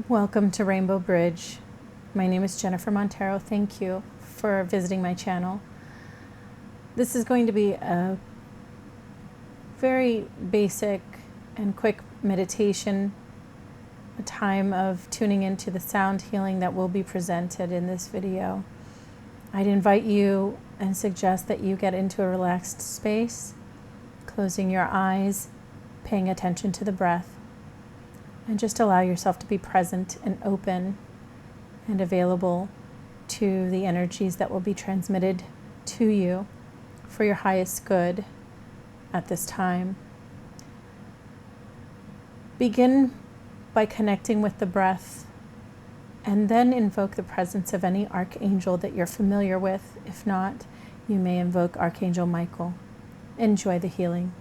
Welcome to Rainbow Bridge. My name is Jennifer Montero. Thank you for visiting my channel. This is going to be a very basic and quick meditation, a time of tuning into the sound healing that will be presented in this video. I'd invite you and suggest that you get into a relaxed space, closing your eyes, paying attention to the breath. And just allow yourself to be present and open and available to the energies that will be transmitted to you for your highest good at this time. Begin by connecting with the breath and then invoke the presence of any archangel that you're familiar with. If not, you may invoke Archangel Michael. Enjoy the healing.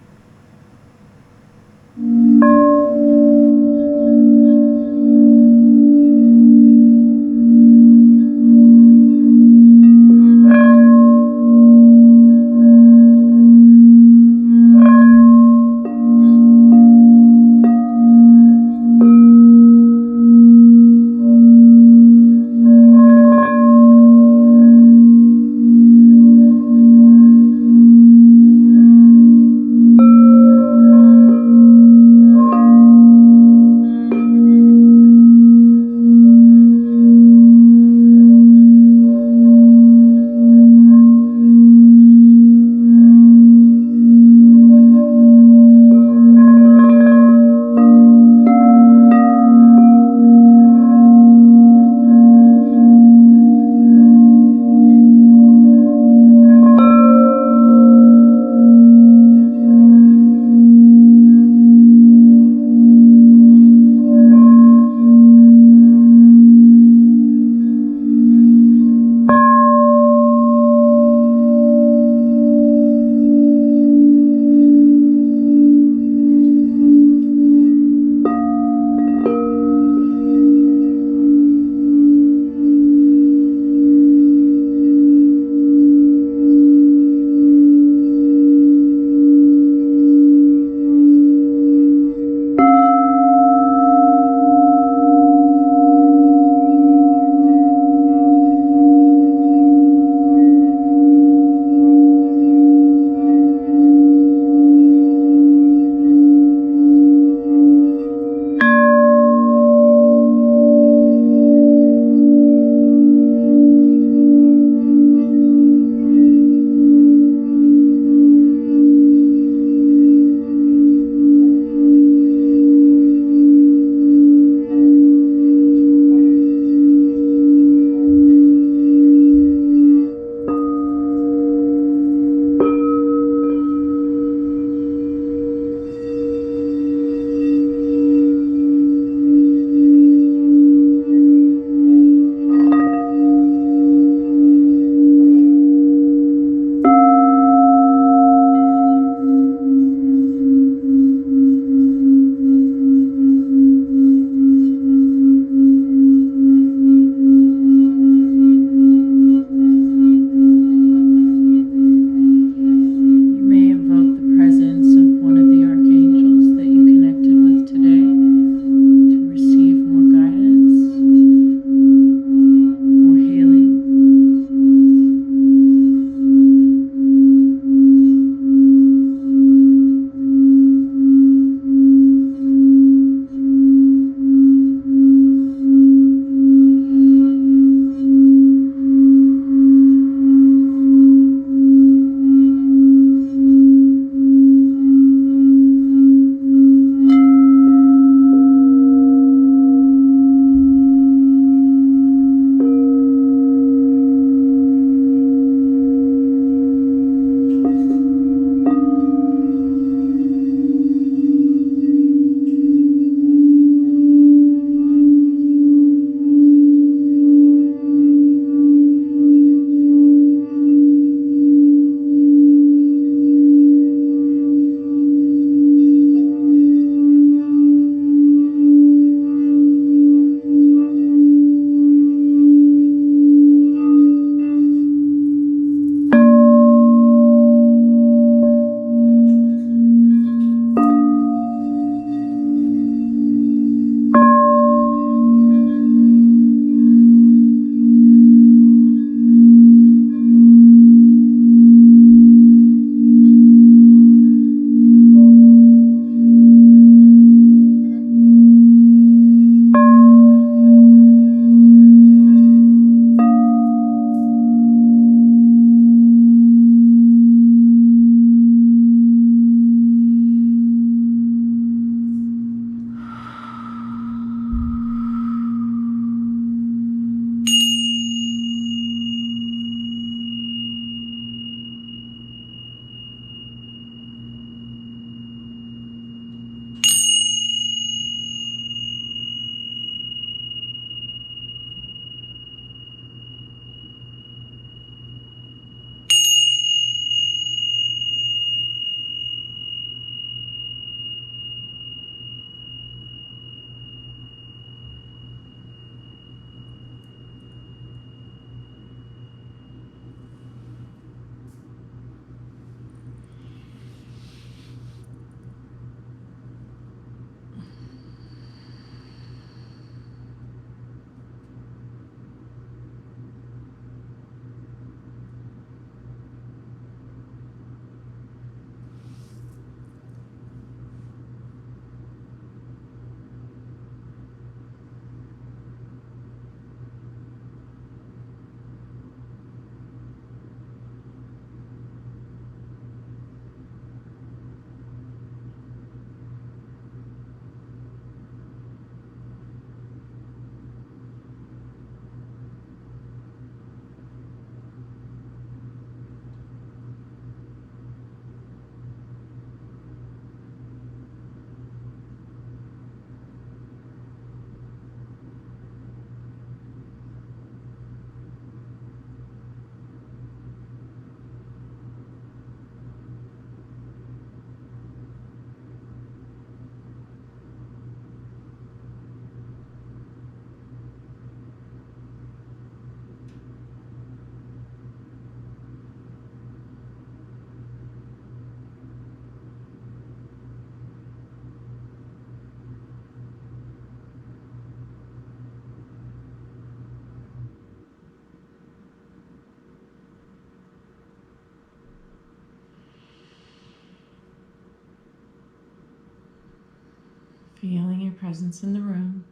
Feeling your presence in the room.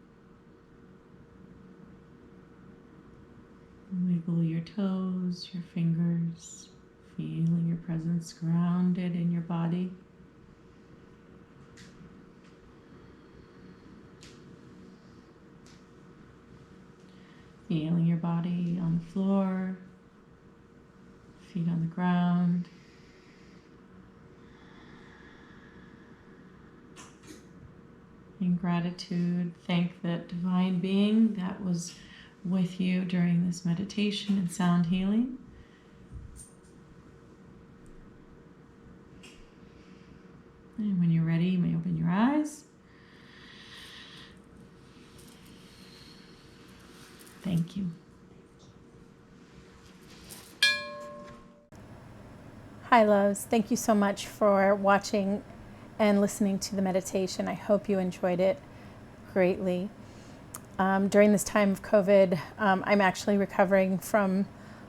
Wiggle your toes, your fingers, feeling your presence grounded in your body. Feeling your body on the floor, feet on the ground. In gratitude, thank that divine being that was with you during this meditation and sound healing. And when you're ready, you may open your eyes. Thank you. Hi, loves. Thank you so much for watching and listening to the meditation. I hope you enjoyed it greatly. During this time of COVID, I'm actually recovering from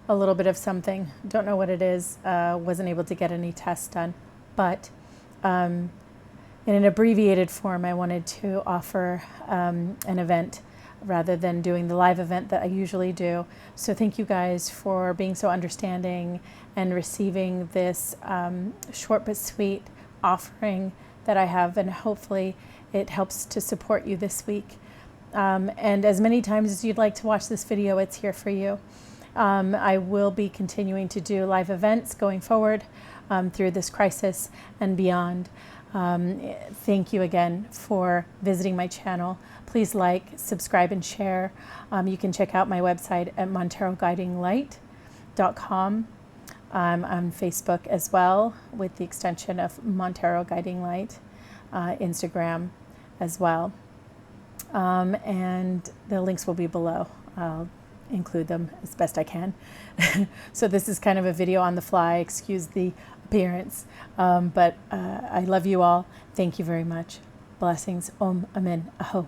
a little bit of something. Don't know what it is. Wasn't able to get any tests done. But in an abbreviated form, I wanted to offer an event rather than doing the live event that I usually do. So thank you guys for being so understanding and receiving this short but sweet offering that I have, and hopefully it helps to support you this week. And as many times as you'd like to watch this video, it's here for you. I will be continuing to do live events going forward through this crisis and beyond. Thank you again for visiting my channel. Please like, subscribe, and share. You can check out my website at Monteroguidinglight.com. I'm on Facebook as well with the extension of Monteroguidinglight, Instagram as well. And the links will be below. I'll include them as best I can. So this is kind of a video on the fly, excuse the appearance. But I love you all. Thank you very much. Blessings. Om, Amen, Aho.